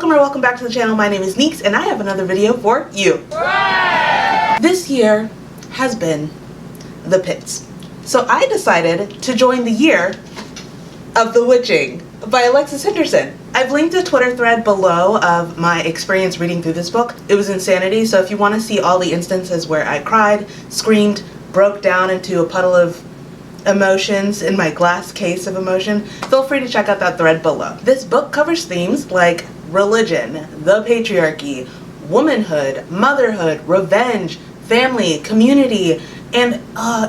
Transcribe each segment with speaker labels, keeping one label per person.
Speaker 1: Welcome or welcome back to the channel. My name is Neeks and I have another video for you. Hooray! This year has been the pits. So I decided to join the year of the witching by Alexis Henderson. I've linked a Twitter thread below of my experience reading through this book. It was insanity, so if you want to see all the instances where I cried, screamed, broke down into a puddle of emotions in my glass case of emotion, feel free to check out that thread below. This book covers themes like religion, the patriarchy, womanhood, motherhood, revenge, family, community, and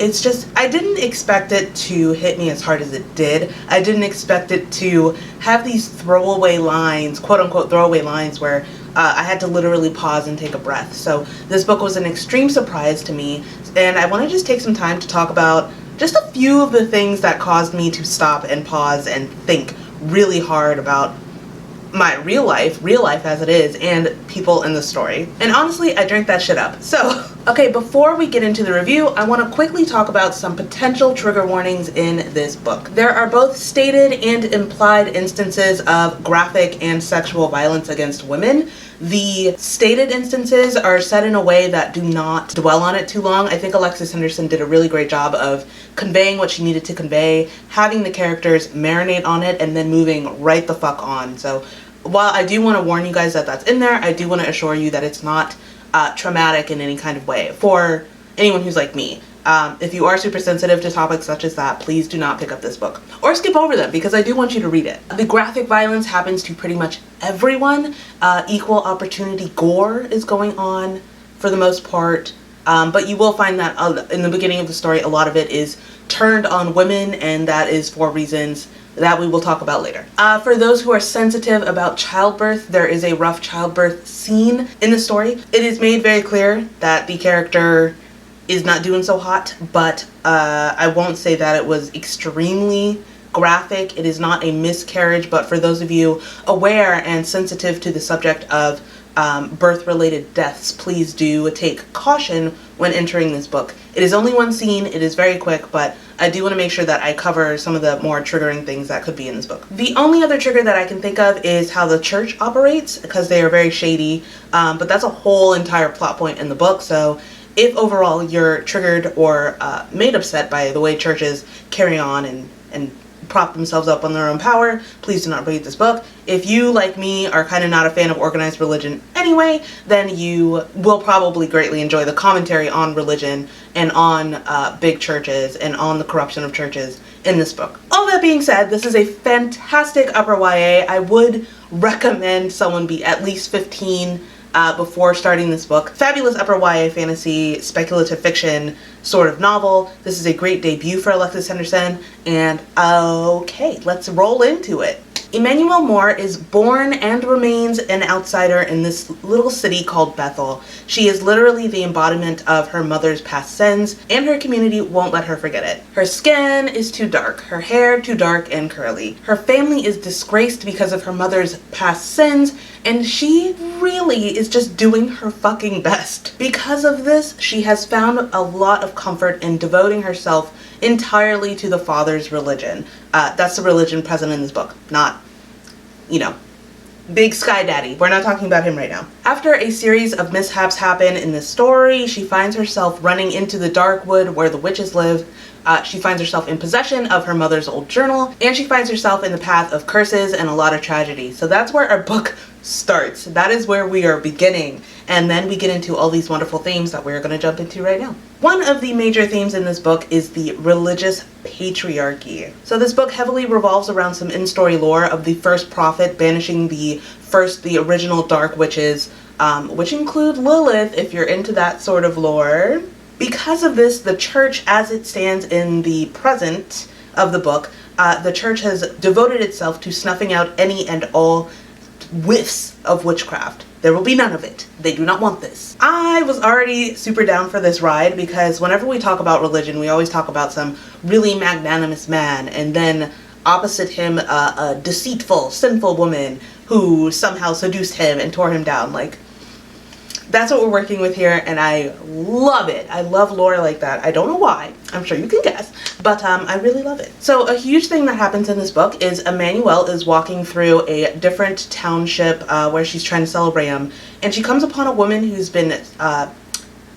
Speaker 1: it's just, I didn't expect it to hit me as hard as it did. I didn't expect it to have these throwaway lines, quote unquote throwaway lines, where I had to literally pause and take a breath. So this book was an extreme surprise to me, and I want to just take some time to talk about just a few of the things that caused me to stop and pause and think really hard about my real life as it is, and people in the story. And honestly, I drank that shit up. So, okay, before we get into the review, I want to quickly talk about some potential trigger warnings in this book. There are both stated and implied instances of graphic and sexual violence against women. The stated instances are said in a way that do not dwell on it too long. I think Alexis Henderson did a really great job of conveying what she needed to convey, having the characters marinate on it, and then moving right the fuck on. So while I do want to warn you guys that that's in there, I do want to assure you that it's not traumatic in any kind of way for anyone who's like me. If you are super sensitive to topics such as that, please do not pick up this book. Or skip over them, because I do want you to read it. The graphic violence happens to pretty much everyone. Equal opportunity gore is going on for the most part. But you will find that in the beginning of the story, a lot of it is turned on women, and that is for reasons that we will talk about later. For those who are sensitive about childbirth, there is a rough childbirth scene in the story. It is made very clear that the character is not doing so hot, but I won't say that it was extremely graphic. It is not a miscarriage, but for those of you aware and sensitive to the subject of birth-related deaths, please do take caution when entering this book. It is only one scene, it is very quick, but I do want to make sure that I cover some of the more triggering things that could be in this book. The only other trigger that I can think of is how the church operates, because they are very shady, but that's a whole entire plot point in the book. So if overall you're triggered or made upset by the way churches carry on and prop themselves up on their own power, please do not read this book. If you, like me, are kind of not a fan of organized religion anyway, then you will probably greatly enjoy the commentary on religion and on big churches and on the corruption of churches in this book. All that being said, this is a fantastic upper YA. I would recommend someone be at least 15 before starting this book. Fabulous upper YA fantasy, speculative fiction sort of novel. This is a great debut for Alexis Henderson, and okay, let's roll into it. Emmanuel Moore is born and remains an outsider in this little city called Bethel. She is literally the embodiment of her mother's past sins, and her community won't let her forget it. Her skin is too dark, her hair too dark and curly. Her family is disgraced because of her mother's past sins, and she really is just doing her fucking best. Because of this, she has found a lot of comfort in devoting herself entirely to the father's religion. That's the religion present in this book, not, you know, Big Sky Daddy. We're not talking about him right now. After a series of mishaps happen in this story, she finds herself running into the dark wood where the witches live. She finds herself in possession of her mother's old journal, and she finds herself in the path of curses and a lot of tragedy. So that's where our book starts. That is where we are beginning. And then we get into all these wonderful themes that we're going to jump into right now. One of the major themes in this book is the religious patriarchy. So this book heavily revolves around some in-story lore of the first prophet banishing the original dark witches, which include Lilith, if you're into that sort of lore. Because of this, the church, as it stands in the present of the book, the church has devoted itself to snuffing out any and all whiffs of witchcraft. There will be none of it. They do not want this. I was already super down for this ride, because whenever we talk about religion, we always talk about some really magnanimous man, and then opposite him, a deceitful, sinful woman who somehow seduced him and tore him down. Like, That's what we're working with here, and I love it. I love lore like that. I don't know why. I'm sure you can guess, but I really love it. So a huge thing that happens in this book is Emmanuelle is walking through a different township where she's trying to sell a ram, and she comes upon a woman who's been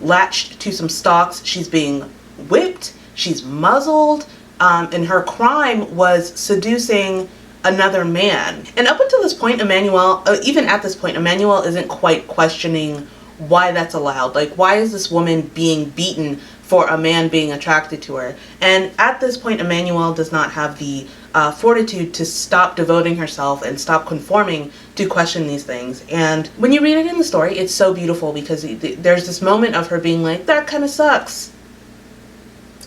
Speaker 1: latched to some stalks. She's being whipped, she's muzzled, and her crime was seducing another man. And up until this point, Emmanuelle, even at this point, Emmanuelle isn't quite questioning why that's allowed. Like, why is this woman being beaten for a man being attracted to her? And at this point, Emmanuelle does not have the fortitude to stop devoting herself and stop conforming to question these things. And when you read it in the story, it's so beautiful because there's this moment of her being like, that kind of sucks.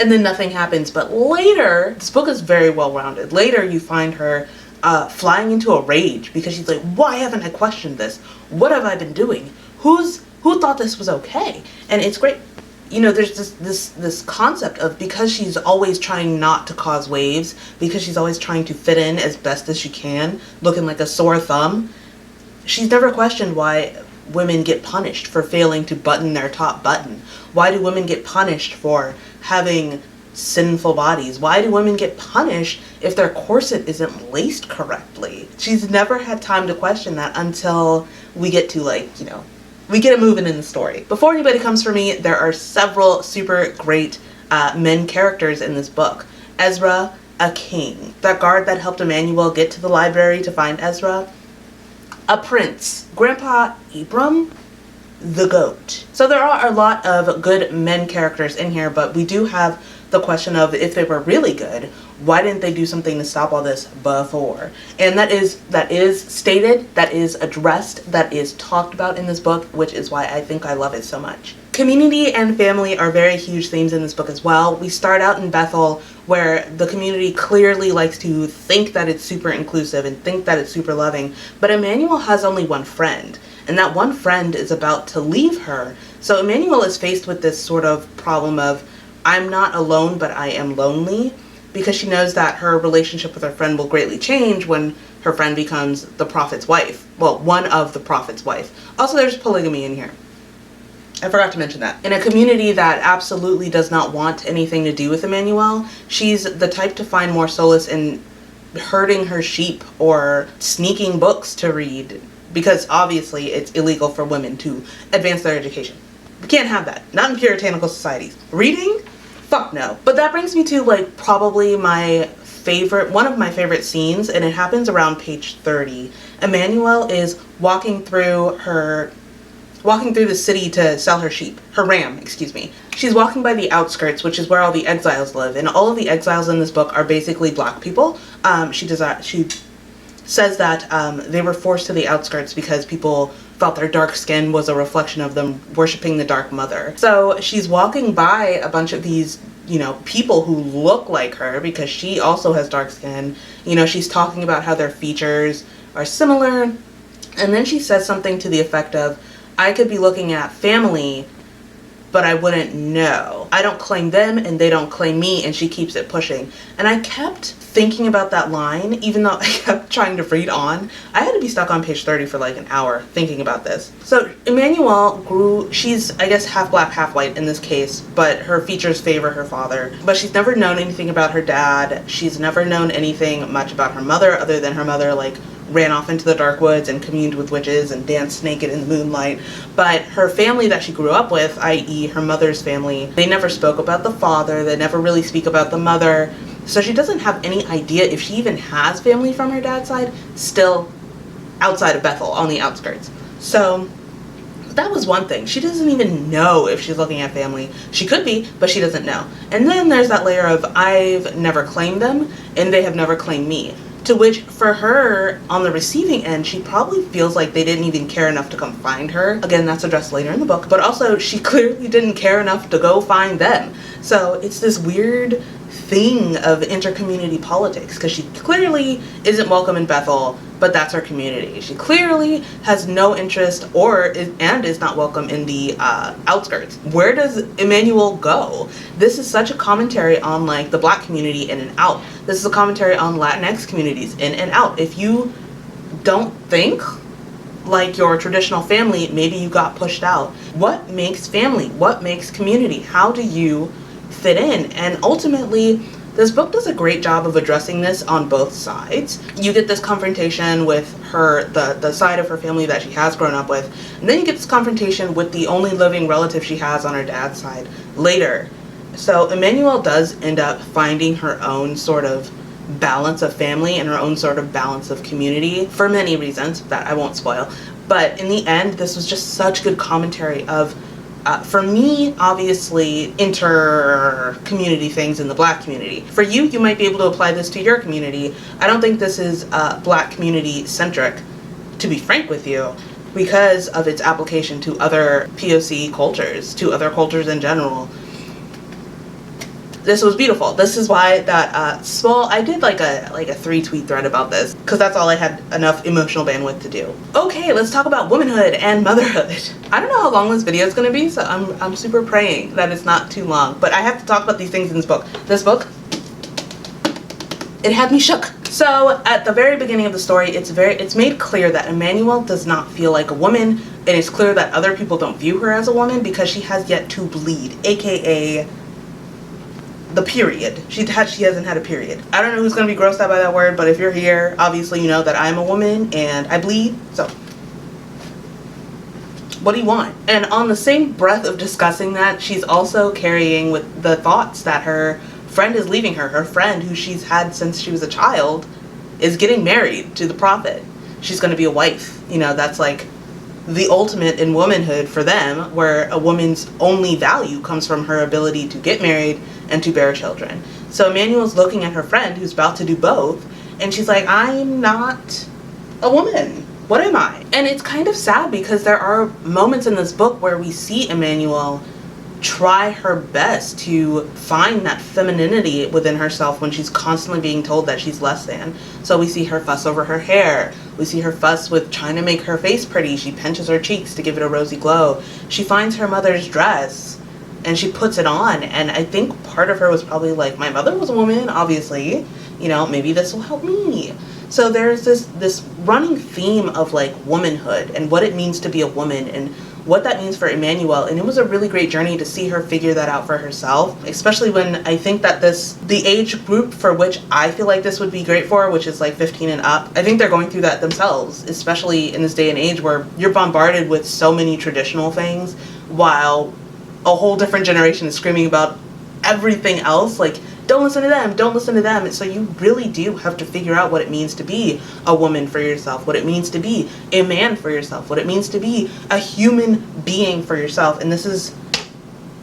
Speaker 1: And then nothing happens. But later, this book is very well-rounded. Later, you find her flying into a rage because she's like, why haven't I questioned this? What have I been doing? Who thought this was okay? And it's great. You know, there's this concept of, because she's always trying not to cause waves, because she's always trying to fit in as best as she can, looking like a sore thumb, she's never questioned why women get punished for failing to button their top button. Why do women get punished for having sinful bodies? Why do women get punished if their corset isn't laced correctly? She's never had time to question that until we get to, like, you know, we get it moving in the story. Before anybody comes for me, there are several super great men characters in this book. Ezra, a king. That guard that helped Emmanuelle get to the library to find Ezra. A prince. Grandpa Abram, the goat. So there are a lot of good men characters in here, but we do have the question of, if they were really good, why didn't they do something to stop all this before? And that is stated, that is addressed, that is talked about in this book, which is why I think I love it so much. Community and family are very huge themes in this book as well. We start out in Bethel, where the community clearly likes to think that it's super inclusive and think that it's super loving, but Emmanuelle has only one friend, and that one friend is about to leave her. So Emmanuelle is faced with this sort of problem of, I'm not alone, but I am lonely, because she knows that her relationship with her friend will greatly change when her friend becomes the prophet's wife. Well, one of the prophet's wife. Also, there's polygamy in here. I forgot to mention that. In a community that absolutely does not want anything to do with Emmanuelle, she's the type to find more solace in herding her sheep or sneaking books to read, because obviously it's illegal for women to advance their education. We can't have that. Not in puritanical societies. Reading? Fuck no. But that brings me to, like, probably one of my favorite scenes, and it happens around page 30. Emmanuelle is walking through the city to sell her sheep. Her ram, excuse me. She's walking by the outskirts, which is where all the exiles live, and all of the exiles in this book are basically black people. She says that they were forced to the outskirts because people felt their dark skin was a reflection of them worshiping the Dark Mother. So she's walking by a bunch of these, you know, people who look like her because she also has dark skin. You know, she's talking about how their features are similar, and then she says something to the effect of, I could be looking at family, but I wouldn't know. I don't claim them and they don't claim me, and she keeps it pushing. And I kept thinking about that line, even though I kept trying to read on. I had to be stuck on page 30 for like an hour thinking about this. So Emmanuelle she's, I guess, half black, half white in this case, but her features favor her father. But she's never known anything about her dad. She's never known anything much about her mother, other than her mother, like, ran off into the dark woods and communed with witches and danced naked in the moonlight. But her family that she grew up with, i.e. her mother's family, they never spoke about the father, they never really speak about the mother. So she doesn't have any idea if she even has family from her dad's side, still outside of Bethel, on the outskirts. So that was one thing. She doesn't even know if she's looking at family. She could be, but she doesn't know. And then there's that layer of, I've never claimed them, and they have never claimed me. To which, for her, on the receiving end, she probably feels like they didn't even care enough to come find her. Again, that's addressed later in the book. But also, she clearly didn't care enough to go find them. So it's this weird thing of intercommunity politics, because she clearly isn't welcome in Bethel, but that's her community. She clearly has no interest and is not welcome in the outskirts. Where does Emmanuelle go? This is such a commentary on, like, the black community in and out. This is a commentary on Latinx communities in and out. If you don't think like your traditional family, maybe you got pushed out. What makes family? What makes community? How do you fit in? And ultimately, this book does a great job of addressing this on both sides. You get this confrontation with her, the side of her family that she has grown up with, and then you get this confrontation with the only living relative she has on her dad's side later. So Emmanuelle does end up finding her own sort of balance of family and her own sort of balance of community for many reasons that I won't spoil. But in the end, this was just such good commentary of for me, obviously, inter-community things in the Black community. For you, you might be able to apply this to your community. I don't think this is Black community-centric, to be frank with you, because of its application to other POC cultures, to other cultures in general. This was beautiful. This is why that I did like a 3-tweet thread about this, because that's all I had enough emotional bandwidth to do. Okay, let's talk about womanhood and motherhood. I don't know how long this video is going to be, so I'm super praying that it's not too long, but I have to talk about these things in this book. This book, it had me shook. So at the very beginning of the story, it's made clear that Emmanuelle does not feel like a woman. It is clear that other people don't view her as a woman because she has yet to bleed, aka the period. She hasn't had a period. I don't know who's gonna be grossed out by that word, but if you're here, obviously you know that I'm a woman and I bleed, so what do you want? And on the same breath of discussing that, she's also carrying with the thoughts that her friend is leaving her. Her friend, who she's had since she was a child, is getting married to the prophet. She's gonna be a wife. You know, that's like the ultimate in womanhood for them, where a woman's only value comes from her ability to get married and to bear children. So Emmanuelle's looking at her friend who's about to do both, and she's like, I'm not a woman. What am I? And it's kind of sad because there are moments in this book where we see Emmanuelle try her best to find that femininity within herself when she's constantly being told that she's less than. So we see her fuss over her hair. We see her fuss with trying to make her face pretty. She pinches her cheeks to give it a rosy glow. She finds her mother's dress and she puts it on. And I think part of her was probably like, my mother was a woman, obviously. You know, maybe this will help me. So there's this running theme of like womanhood and what it means to be a woman and what that means for Emmanuelle, and it was a really great journey to see her figure that out for herself, especially when I think that the age group for which I feel like this would be great for, which is like 15 and up, I think they're going through that themselves, especially in this day and age where you're bombarded with so many traditional things while a whole different generation is screaming about everything else, like, don't listen to them, don't listen to them. And so you really do have to figure out what it means to be a woman for yourself, what it means to be a man for yourself, what it means to be a human being for yourself. And this is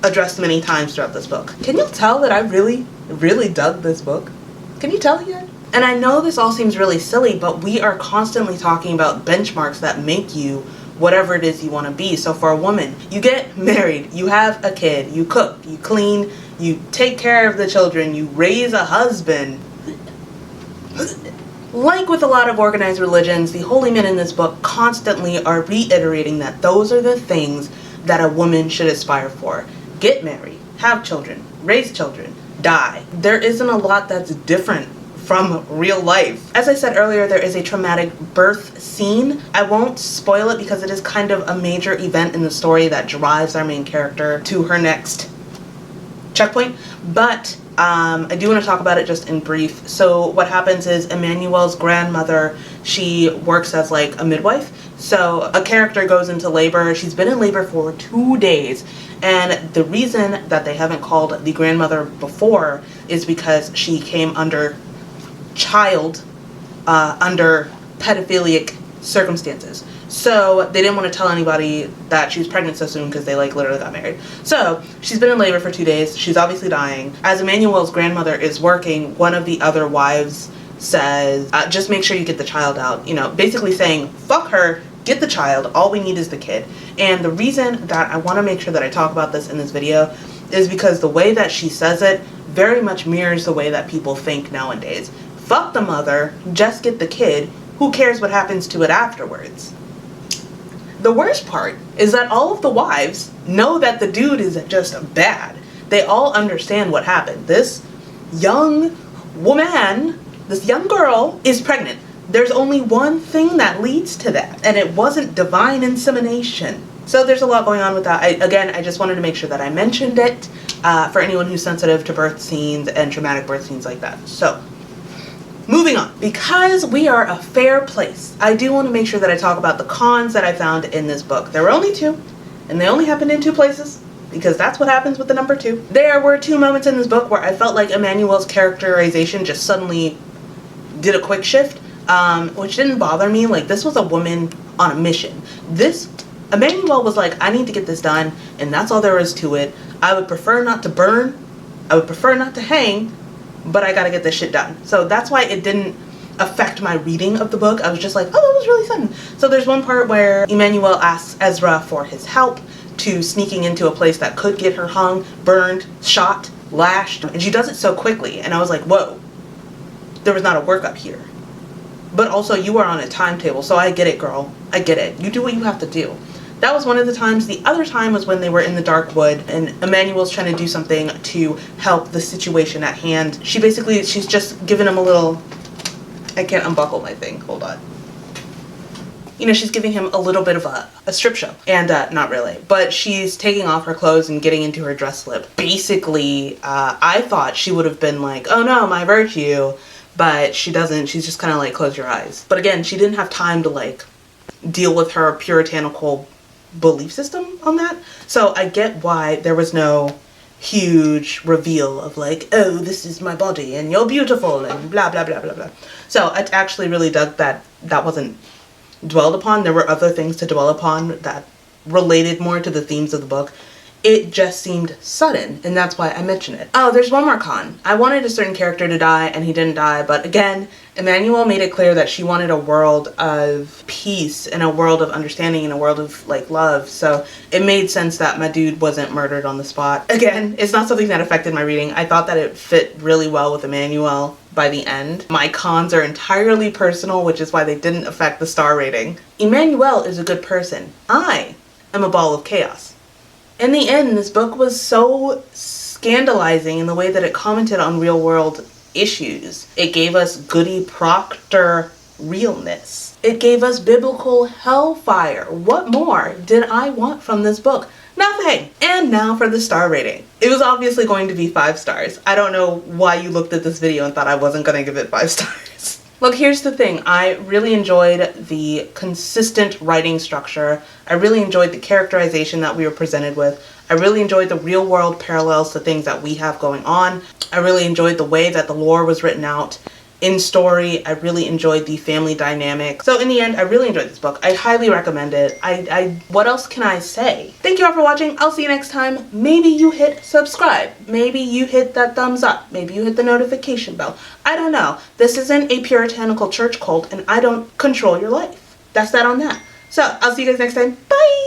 Speaker 1: addressed many times throughout this book. Can you tell that I really, really dug this book? Can you tell yet? And I know this all seems really silly, but we are constantly talking about benchmarks that make you whatever it is you want to be. So for a woman, you get married, you have a kid, you cook, you clean, you take care of the children, you raise a husband. Like with a lot of organized religions, the holy men in this book constantly are reiterating that those are the things that a woman should aspire for. Get married, have children, raise children, die. There isn't a lot that's different from real life. As I said earlier, there is a traumatic birth scene. I won't spoil it because it is kind of a major event in the story that drives our main character to her next checkpoint, but I do want to talk about it just in brief. So what happens is Emmanuelle's grandmother, she works as like a midwife. So a character goes into labor. She's been in labor for 2 days, and the reason that they haven't called the grandmother before is because she came under under pedophilic circumstances. So they didn't want to tell anybody that she was pregnant so soon because they like literally got married. So she's been in labor for 2 days. She's obviously dying. As Emmanuelle's grandmother is working, one of the other wives says, just make sure you get the child out. You know, basically saying, fuck her, get the child. All we need is the kid. And the reason that I want to make sure that I talk about this in this video is because the way that she says it very much mirrors the way that people think nowadays. Fuck the mother, just get the kid. Who cares what happens to it afterwards? The worst part is that all of the wives know that the dude is just bad. They all understand what happened. This young woman, this young girl is pregnant. there's only one thing that leads to that, and it wasn't divine insemination. So there's a lot going on with that. I just wanted to make sure that I mentioned it for anyone who's sensitive to birth scenes and traumatic birth scenes like that. So, moving on. Because we are a fair place, I do want to make sure that I talk about the cons that I found in this book. There were only 2, and they only happened in 2 places, because that's what happens with the number 2. There were 2 moments in this book where I felt like Emmanuel's characterization just suddenly did a quick shift, which didn't bother me. Like, this was a woman on a mission. Emmanuel was like, I need to get this done, and that's all there is to it. I would prefer not to burn, I would prefer not to hang, but I gotta get this shit done. So that's why it didn't affect my reading of the book. I was just like, oh, that was really sudden. So there's one part where Emmanuel asks Ezra for his help to sneaking into a place that could get her hung, burned, shot, lashed, and she does it so quickly, and I was like, whoa, there was not a workup here. But also, you are on a timetable, so I get it, girl. I get it. You do what you have to do. That was one of the times. The other time was when they were in the dark wood and Emmanuel's trying to do something to help the situation at hand. She's just giving him a little, I can't unbuckle my thing, hold on. You know, she's giving him a little bit of a strip show. And not really, but she's taking off her clothes and getting into her dress slip. Basically, I thought she would have been like, oh no, my virtue. But she doesn't. She's just kind of like, close your eyes. But again, she didn't have time to like deal with her puritanical belief system on that. So I get why there was no huge reveal of like, oh, this is my body and you're beautiful and blah, blah, blah, blah, blah. So I actually really dug that that wasn't dwelled upon. There were other things to dwell upon that related more to the themes of the book. It just seemed sudden, and that's why I mention it. Oh, there's one more con. I wanted a certain character to die, and he didn't die, but again, Emmanuel made it clear that she wanted a world of peace, and a world of understanding, and a world of, like, love, so it made sense that my dude wasn't murdered on the spot. Again, it's not something that affected my reading. I thought that it fit really well with Emmanuel by the end. My cons are entirely personal, which is why they didn't affect the star rating. Emmanuel is a good person. I am a ball of chaos. In the end, this book was so scandalizing in the way that it commented on real world issues. It gave us Goody Proctor realness. It gave us biblical hellfire. What more did I want from this book? Nothing! And now for the star rating. It was obviously going to be 5 stars. I don't know why you looked at this video and thought I wasn't going to give it 5 stars. Look, here's the thing. I really enjoyed the consistent writing structure. I really enjoyed the characterization that we were presented with. I really enjoyed the real world parallels to things that we have going on. I really enjoyed the way that the lore was written out in story. I really enjoyed the family dynamic. So in the end, I really enjoyed this book. I highly recommend it. What else can I say? Thank you all for watching. I'll see you next time. Maybe you hit subscribe. Maybe you hit that thumbs up. Maybe you hit the notification bell. I don't know. This isn't a puritanical church cult and I don't control your life. That's that on that. So I'll see you guys next time. Bye!